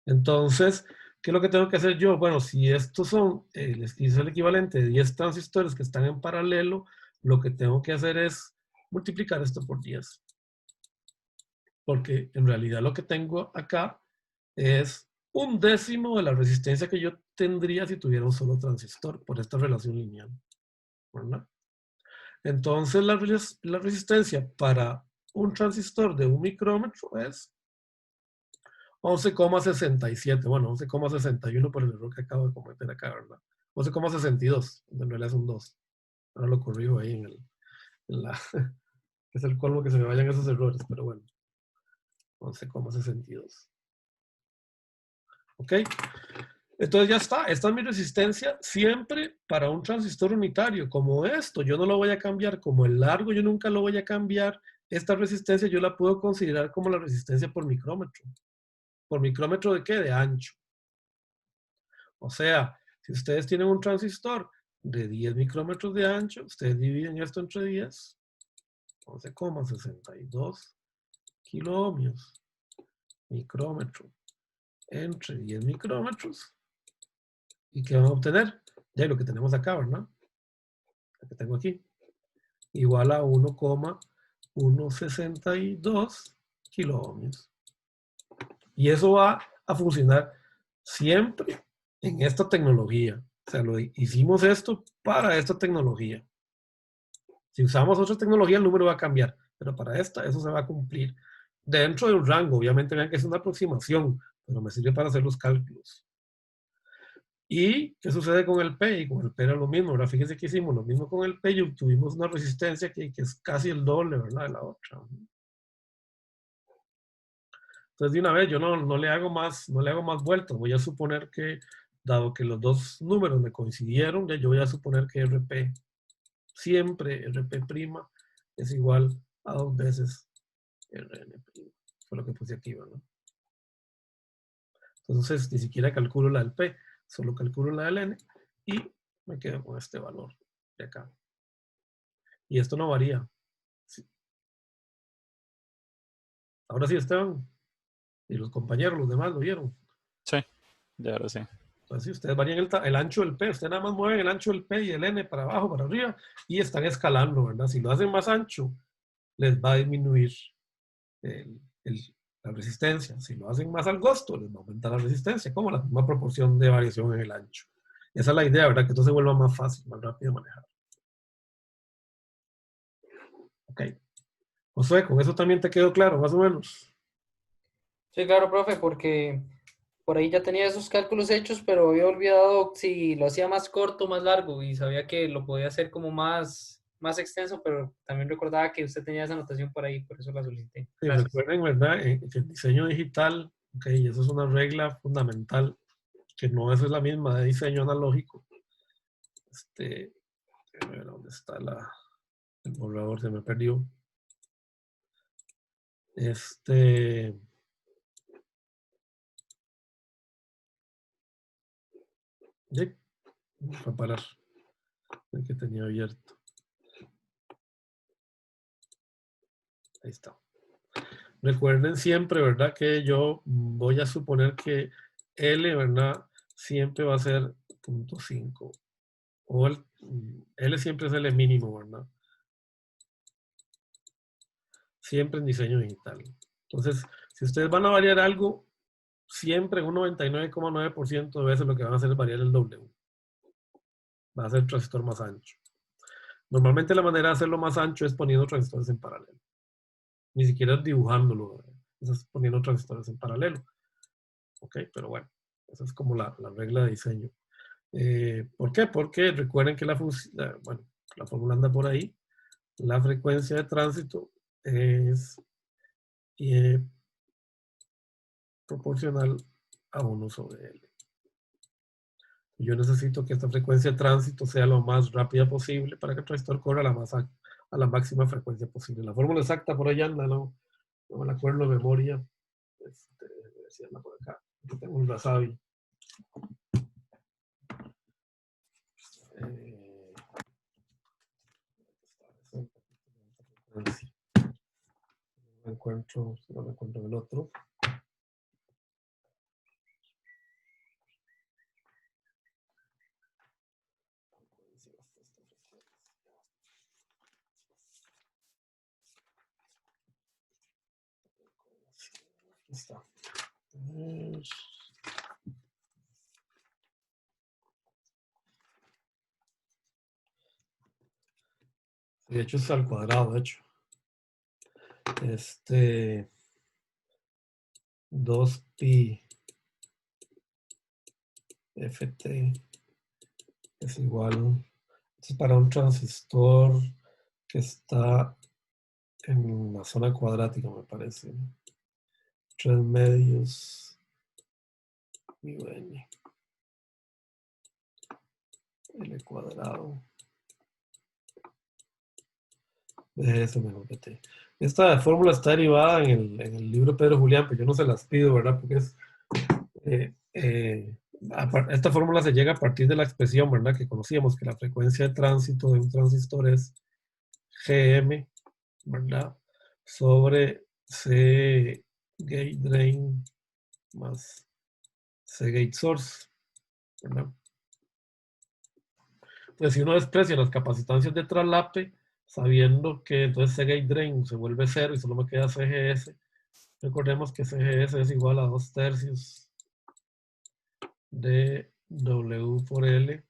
Entonces, ¿qué es lo que tengo que hacer yo? Bueno, si estos son, es el equivalente de 10 transistores que están en paralelo, lo que tengo que hacer es multiplicar esto por 10. Porque en realidad lo que tengo acá es un décimo de la resistencia que yo tendría si tuviera un solo transistor por esta relación lineal, ¿verdad? Entonces la resistencia para un transistor de 1 micrómetro es 11,67. Bueno, 11,61 por el error que acabo de cometer acá, ¿verdad? 11,62, en realidad son 2. Ahora lo corrijo ahí es el colmo que se me vayan esos errores, pero bueno. 11,62. ¿Ok? Entonces ya está. Esta es mi resistencia siempre para un transistor unitario. Como esto, yo no lo voy a cambiar. Como el largo, yo nunca lo voy a cambiar. Esta resistencia yo la puedo considerar como la resistencia por micrómetro. ¿Por micrómetro de qué? De ancho. O sea, si ustedes tienen un transistor de 10 micrómetros de ancho, ustedes dividen esto entre 10. 11,62 kiloohmios. Micrómetro entre 10 micrómetros. ¿Y qué van a obtener? Ya lo que tenemos acá, ¿verdad? Lo que tengo aquí. Igual a 1,162 kiloohmios. Y eso va a funcionar siempre en esta tecnología. O sea, hicimos esto para esta tecnología. Si usamos otra tecnología, el número va a cambiar. Pero para esta, eso se va a cumplir. Dentro de un rango, obviamente, vean que es una aproximación, pero me sirve para hacer los cálculos. ¿Y qué sucede con el P? Y con el P era lo mismo, ¿verdad? Fíjense que hicimos lo mismo con el P y obtuvimos una resistencia que es casi el doble, ¿verdad? De la otra. Entonces, de una vez, yo no le hago más vueltas. Voy a suponer que, dado que los dos números me coincidieron, ya yo voy a suponer que RP, siempre RP' es igual a 2 veces RN'. Fue lo que puse aquí, ¿verdad? Entonces, ni siquiera calculo la del P, solo calculo la del N y me quedo con este valor de acá. Y esto no varía. Sí. Ahora sí, Esteban. Y los compañeros, los demás, ¿lo vieron? Sí, ya ahora sí. Entonces, si ustedes varían el ancho del P, ustedes nada más mueven el ancho del P y el N para abajo, para arriba, y están escalando, ¿verdad? Si lo hacen más ancho, les va a disminuir la resistencia. Si lo hacen más angosto, les va a aumentar la resistencia, como la misma proporción de variación en el ancho. Esa es la idea, ¿verdad? Que esto se vuelva más fácil, más rápido de manejar. Ok. Josué, con eso también te quedó claro, más o menos. Sí, claro, profe, porque por ahí ya tenía esos cálculos hechos, pero había olvidado si lo hacía más corto o más largo y sabía que lo podía hacer como más extenso, pero también recordaba que usted tenía esa anotación por ahí, por eso la solicité. Sí, Gracias. recuerden, ¿verdad? Que el diseño digital, ok, eso es una regla fundamental, que no es la misma de diseño analógico. A ver, ¿dónde está el borrador? Se me perdió. Vamos a parar el que tenía abierto. Ahí está. Recuerden siempre, ¿verdad? Que yo voy a suponer que L, ¿verdad? Siempre va a ser 0.5. O L siempre es L mínimo, ¿verdad? Siempre en diseño digital. Entonces, si ustedes van a variar algo, siempre un 99,9% de veces lo que van a hacer es variar el W. Va a ser el transistor más ancho. Normalmente la manera de hacerlo más ancho es poniendo transistores en paralelo. Ni siquiera dibujándolo, ¿verdad? Eso es poniendo transistores en paralelo. Ok, pero bueno, esa es como la regla de diseño. ¿Por qué? Porque recuerden que bueno, la fórmula anda por ahí. La frecuencia de tránsito es proporcional a 1 sobre L. Yo necesito que esta frecuencia de tránsito sea lo más rápida posible para que el transistor corra a la máxima frecuencia posible. La fórmula exacta por allá anda, no me la acuerdo de memoria. Si anda por acá. Aquí tengo un Razavi. No encuentro el otro. Aquí está. De hecho es al cuadrado, de hecho. 2pi ft es igual. Es para un transistor que está en la zona cuadrática, me parece. 3 medios mu n. L cuadrado. Eso menos bt. Esta fórmula está derivada en el libro de Pedro Julián, pero yo no se las pido, ¿verdad? Porque es... esta fórmula se llega a partir de la expresión, ¿verdad? Que conocíamos, que la frecuencia de tránsito de un transistor es Gm, ¿verdad? Sobre C gate drain más C gate source, ¿verdad? Entonces, si uno desprecia las capacitancias de traslape, sabiendo que entonces C gate drain se vuelve 0 y solo me queda CGS, recordemos que CGS es igual a 2/3 de W por L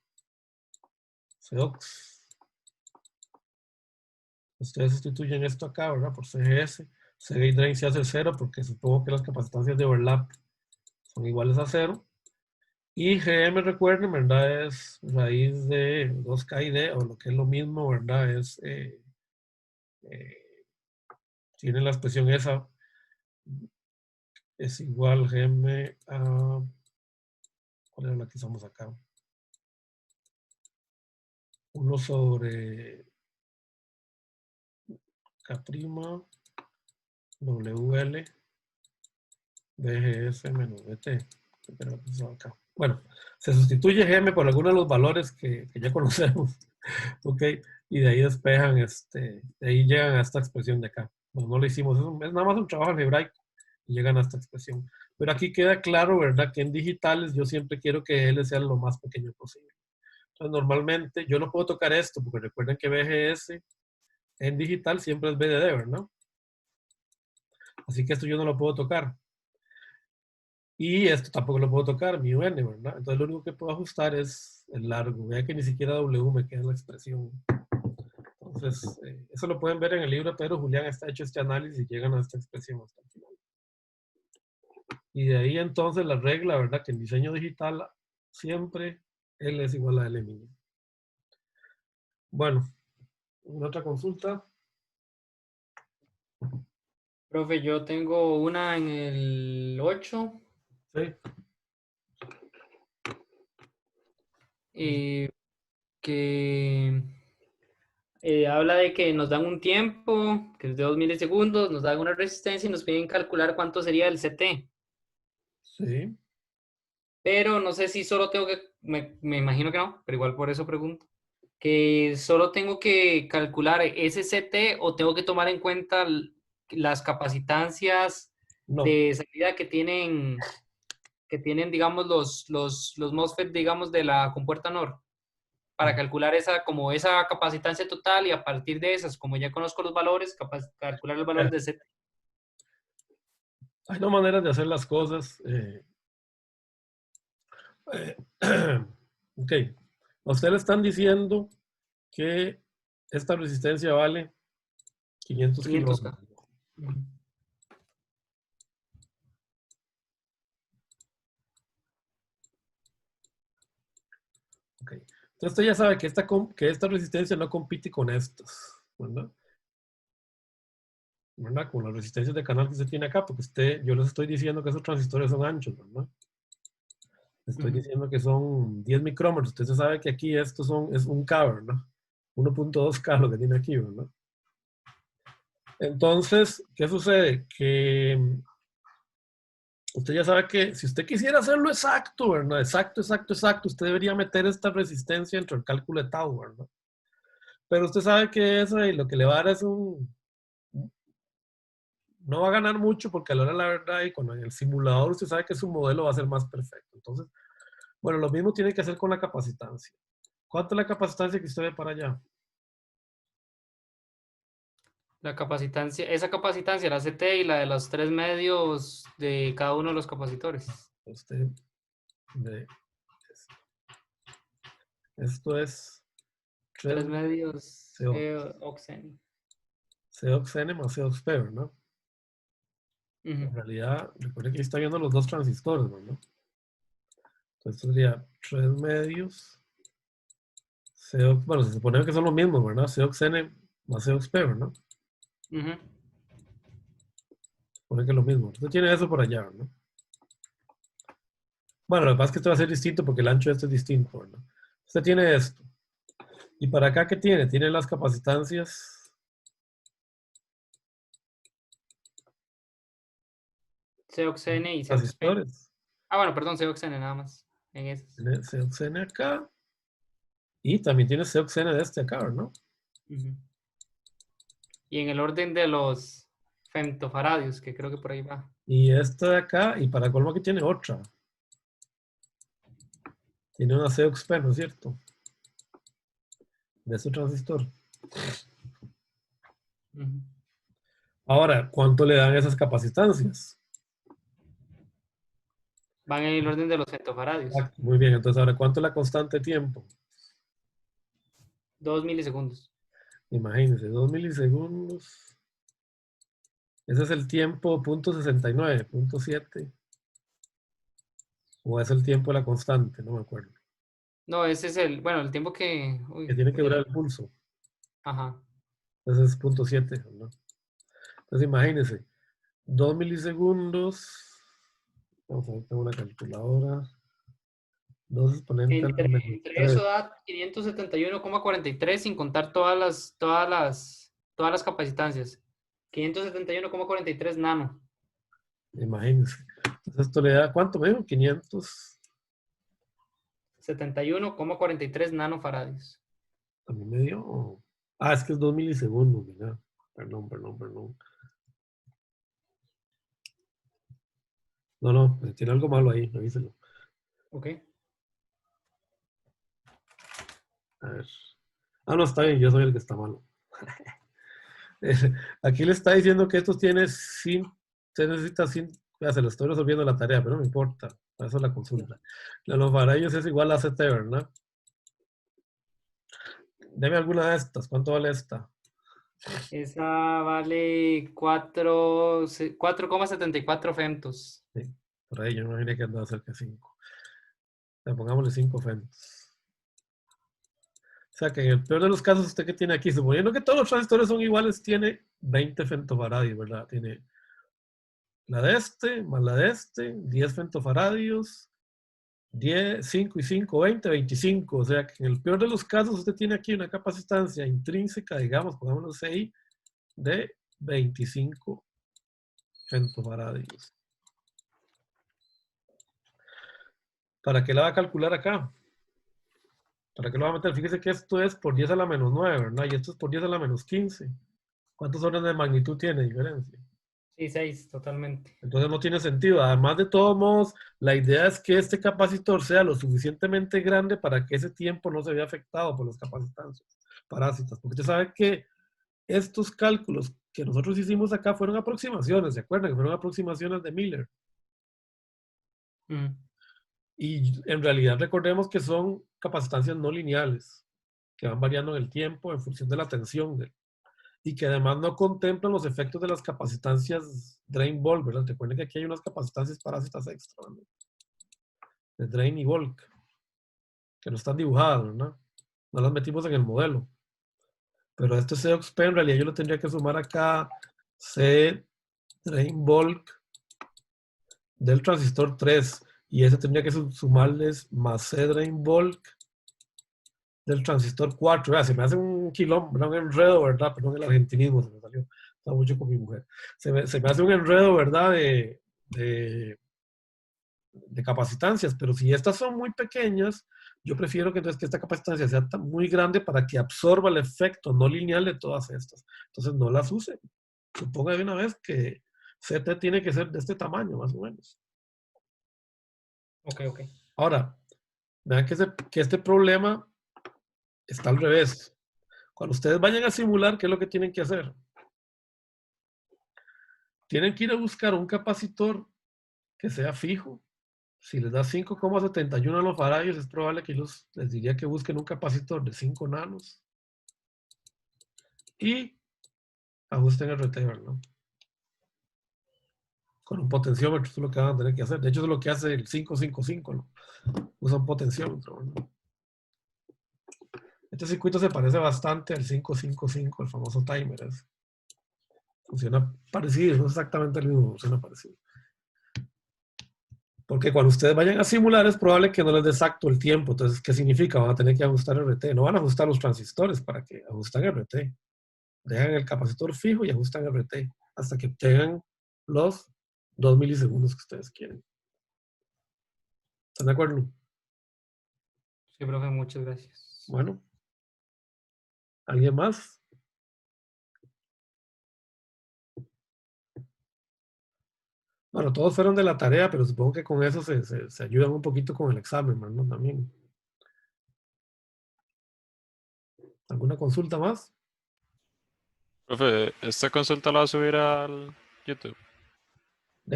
Cox. Ustedes sustituyen esto acá, ¿verdad? Por CGS. C drain se hace 0 porque supongo que las capacitancias de overlap son iguales a 0. Y GM, recuerden, ¿verdad? Es raíz de 2KD, o lo que es lo mismo, ¿verdad? Tiene la expresión esa. Es igual GM a... ¿Cuál era la que usamos acá? 1 sobre K' WL BGS menos BT. Acá. Bueno, se sustituye GM por algunos de los valores que ya conocemos. Ok, y de ahí despejan, de ahí llegan a esta expresión de acá. Bueno, no lo hicimos, es nada más un trabajo algebraico y llegan a esta expresión. Pero aquí queda claro, ¿verdad? Que en digitales yo siempre quiero que L sea lo más pequeño posible. Entonces, normalmente yo no puedo tocar esto, porque recuerden que BGS en digital siempre es BDD, ¿verdad? Así que esto yo no lo puedo tocar. Y esto tampoco lo puedo tocar, mu n, ¿verdad? Entonces lo único que puedo ajustar es el largo. Vea que ni siquiera W me queda la expresión. Entonces, eso lo pueden ver en el libro de Pedro Julián, está hecho este análisis y llegan a esta expresión hasta el final. Y de ahí entonces la regla, ¿verdad? Que en diseño digital siempre L es igual a L mínimo. Bueno, ¿una otra consulta? Profe, yo tengo una en el 8. Sí. Que habla de que nos dan un tiempo, que es de 2 milisegundos, nos dan una resistencia y nos piden calcular cuánto sería el CT. Sí. Pero no sé si solo tengo que, me imagino que no, pero igual por eso pregunto, que solo tengo que calcular ese CT o tengo que tomar en cuenta las capacitancias No. de salida que tienen, digamos, los MOSFET, digamos, de la compuerta NOR, para calcular esa capacitancia total y a partir de esas, como ya conozco los valores, calcular el valor de CT. Hay dos maneras de hacer las cosas. Ok. A usted le están diciendo que esta resistencia vale 500 500K. kilómetros. Ujú. Ok. Entonces usted ya sabe que esta resistencia no compite con estas, ¿verdad? ¿Verdad? Con las resistencias de canal que usted tiene acá, porque yo les estoy diciendo que esos transistores son anchos, ¿verdad? Estoy Ujú. diciendo que son 10 micrómetros. Usted sabe que aquí es un K, ¿verdad? 1.2K lo que tiene aquí, ¿verdad? Entonces, ¿qué sucede? Que usted ya sabe que si usted quisiera hacerlo exacto, ¿verdad? Exacto, usted debería meter esta resistencia entre el cálculo de tau, ¿verdad? Pero usted sabe que eso y lo que le va a dar es no va a ganar mucho porque a la hora de la verdad y con el simulador usted sabe que su modelo va a ser más perfecto. Entonces, bueno, lo mismo tiene que hacer con la capacitancia. ¿Cuánto es la capacitancia que usted ve para allá? La capacitancia, esa capacitancia, la CT y la de los 3 medios de cada uno de los capacitores. Usted ve esto es 3 3 medios CO, Oxen. COXN más COXP, ¿no? En realidad, recuerde que ahí está viendo los dos transistores, ¿no? Entonces sería 3 medios bueno, se supone que son lo mismo, ¿verdad? COXN más COXP, ¿no? Ujú. Se supone que es lo mismo. Usted tiene eso por allá, ¿no? Bueno, lo que pasa es que esto va a ser distinto porque el ancho de este es distinto, ¿no? Usted tiene esto. ¿Y para acá qué tiene? Tiene las capacitancias. COXN y COXP. Transistores. Ah, bueno, perdón, COXN nada más. En esos. Tiene COXN acá. Y también tiene COXN de este acá, ¿no? Ujú. Y en el orden de los femtofaradios, que creo que por ahí va. Y esta de acá, y para colmo que tiene otra. Tiene una COXP, ¿no es cierto? De este transistor. Ujú. Ahora, ¿cuánto le dan esas capacitancias? Van en el orden de los femtofaradios. Ah, muy bien, entonces ahora, ¿cuánto es la constante de tiempo? 2 milisegundos. Imagínense, 2 milisegundos. Ese es el tiempo .69, .7. O es el tiempo de la constante, no me acuerdo. No, ese es el, bueno, el tiempo que... Que Uy, tiene que ya durar lo- el pulso. Ajá. Ese es .7, ¿no? Entonces imagínense, 2 milisegundos. Vamos a ver, tengo una calculadora. 2 exponente a la menos Entre eso 3. da 571,43 sin contar todas las capacitancias. 571,43 nano. Imagínense. Entonces esto le da, ¿cuánto me dijo? 500. 71,43 nanofaradios. También me dio. Ah, es que es 2 milisegundos, mira. Perdón. No, tiene algo malo ahí, revíselo. Ok. A ver. Ah, no, está bien, yo soy el que está malo. Aquí le está diciendo que esto tiene usted necesita ya se lo estoy resolviendo la tarea, pero no me importa, para eso la consulta. Los faradios es igual a CT, ¿verdad? Deme alguna de estas, ¿cuánto vale esta? Esa vale 4,74 femtos. Sí, por ahí yo me imaginé que andaba cerca de 5. Pongámosle 5 femtos. O sea que en el peor de los casos, usted que tiene aquí, suponiendo que todos los transistores son iguales, tiene 20 femtofaradios, ¿verdad? Tiene la de este, más la de este, 10 femtofaradios, 10, 5 y 5, 20, 25. O sea que en el peor de los casos, usted tiene aquí una capacitancia intrínseca, digamos, pongámoslo ahí, de 25 femtofaradios. ¿Para qué la va a calcular acá? ¿Para qué lo va a meter? Fíjese que esto es por 10 a la menos 9, ¿verdad? Y esto es por 10 a la menos 15. ¿Cuántos órdenes de magnitud tiene diferencia? Sí, 6, totalmente. Entonces no tiene sentido. Además de todos modos, la idea es que este capacitor sea lo suficientemente grande para que ese tiempo no se vea afectado por los capacitantes parásitas. Porque usted sabe que estos cálculos que nosotros hicimos acá fueron aproximaciones, ¿se acuerdan? Que fueron aproximaciones de Miller. Mm. Y en realidad recordemos que son capacitancias no lineales. que van variando en el tiempo en función de la tensión y que además no contemplan los efectos de las capacitancias drain bulk, ¿verdad? Recuerden que aquí hay unas capacitancias parásitas extra, ¿verdad? De drain y bulk, que no están dibujadas, ¿verdad? No las metimos en el modelo. Pero este COXP en realidad yo lo tendría que sumar acá C drain bulk del transistor 3 y ese tendría que sumarles más C drain bulk del transistor 4. Se me hace un quilombo, un enredo, ¿verdad? Perdón, el argentinismo se me salió. Estaba mucho con mi mujer. Se me hace un enredo, ¿verdad? De capacitancias, pero si estas son muy pequeñas, yo prefiero que, entonces, que esta capacitancia sea muy grande para que absorba el efecto no lineal de todas estas. Entonces no las use. Suponga de una vez que CT tiene que ser de este tamaño, más o menos. Ok. Ahora, vean que este problema está al revés. Cuando ustedes vayan a simular, ¿qué es lo que tienen que hacer? Tienen que ir a buscar un capacitor que sea fijo. Si les da 5,71 nanofaradios, es probable que les diría que busquen un capacitor de 5 nanos y ajusten el RT, ¿no? Con un potenciómetro, eso es lo que van a tener que hacer. De hecho, eso es lo que hace el 555, ¿no? Usa un potenciómetro, ¿no? Este circuito se parece bastante al 555, el famoso timer. Funciona parecido, no es exactamente el mismo, funciona parecido. Porque cuando ustedes vayan a simular es probable que no les dé exacto el tiempo. Entonces, ¿qué significa? Van a tener que ajustar RT. No van a ajustar los transistores para que ajustan RT. Dejan el capacitor fijo y ajustan RT hasta que obtengan los 2 milisegundos que ustedes quieren. ¿Están de acuerdo? Sí, profe, muchas gracias. Bueno. ¿Alguien más? Bueno, todos fueron de la tarea, pero supongo que con eso se ayudan un poquito con el examen, ¿no? También. ¿Alguna consulta más? Profe, ¿esta consulta la va a subir al YouTube?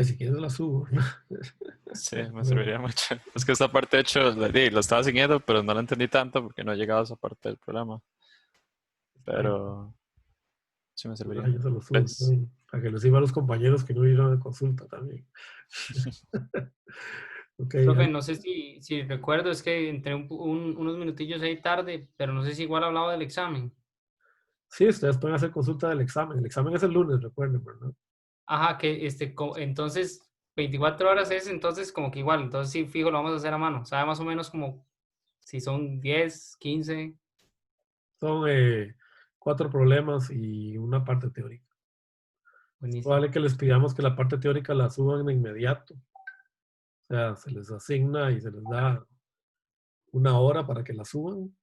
Si quieres la subo. Sí, me serviría mucho. Es que esta parte, de hecho, la estaba siguiendo, pero no la entendí tanto porque no he llegado a esa parte del programa. Pero sí me serviría. Yo se lo subo Gracias. también, para que les sirva a los compañeros que no vieron la consulta también. Okay, Profe, no sé si recuerdo, es que entré unos minutillos ahí tarde, pero no sé si igual hablaba del examen. sí, ustedes pueden hacer consulta del examen. El examen es el lunes, recuerden, ¿verdad? Ajá, que entonces 24 horas es entonces como que igual, entonces sí, fijo, lo vamos a hacer a mano. Sabe más o menos como si son 10, 15. Son 4 problemas y una parte teórica. Es Buenísimo. probable que les pidamos que la parte teórica la suban de inmediato. O sea, se les asigna y se les da una hora para que la suban.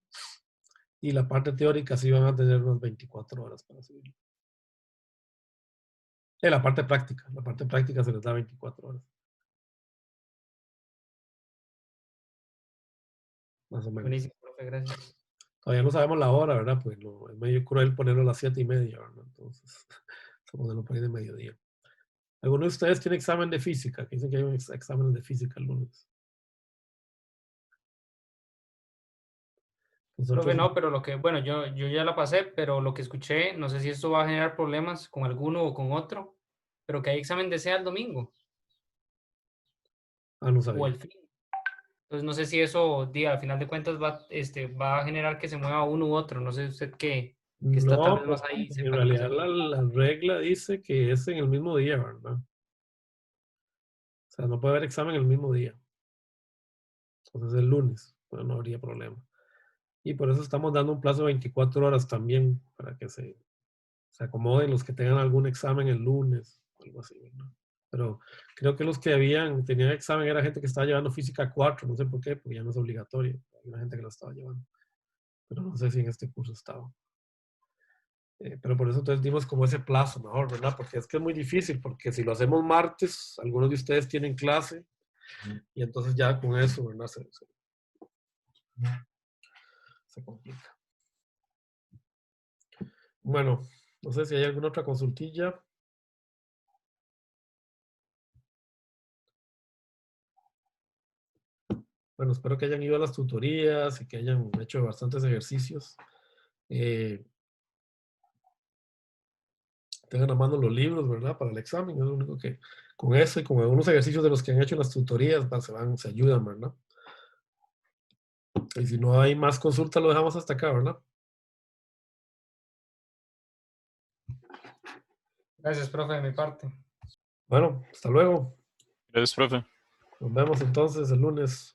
Y la parte teórica sí van a tener unas 24 horas para subirla. La parte práctica se les da 24 horas. Más o menos. Buenísimo, profe, gracias. Todavía no sabemos la hora, ¿verdad? Pues es medio cruel ponerlo a las 7:30, ¿verdad? Entonces, estamos en lo por ahí de mediodía. ¿Alguno de ustedes tiene examen de física? Que dicen que hay un examen de física el lunes. Profe, Nosotros, no, pero bueno, yo ya la pasé, pero lo que escuché, no sé si esto va a generar problemas con alguno o con otro, pero que hay examen de SEA el domingo no o sabía. el fin. Entonces no sé si eso, al final de cuentas, va a generar que se mueva uno u otro. No sé usted que está tal No, vez más porque ahí, en sepa qué realidad pasaría. la regla dice que es en el mismo día, ¿verdad? O sea, no puede haber examen el mismo día. Entonces el lunes, pues no habría problema. Y por eso estamos dando un plazo de 24 horas también para que se acomoden los que tengan algún examen el lunes o algo así, ¿verdad? Pero creo que los que tenían examen era gente que estaba llevando física 4, no sé por qué, porque ya no es obligatorio. Hay una gente que lo estaba llevando. Pero no sé si en este curso estaba. Pero por eso entonces dimos como ese plazo mejor, ¿verdad? Porque es que es muy difícil, porque si lo hacemos martes, algunos de ustedes tienen clase y entonces ya con eso, ¿verdad? Se complica. Bueno, no sé si hay alguna otra consultilla. bueno, espero que hayan ido a las tutorías y que hayan hecho bastantes ejercicios. Tengan a mano los libros, ¿verdad? Para el examen. Es lo único que, con eso y con algunos ejercicios de los que han hecho en las tutorías, se ayudan, ¿verdad? Y si no hay más consulta, lo dejamos hasta acá, ¿verdad? Gracias, profe, de mi parte. Bueno, hasta luego. Gracias, profe. Nos vemos entonces el lunes.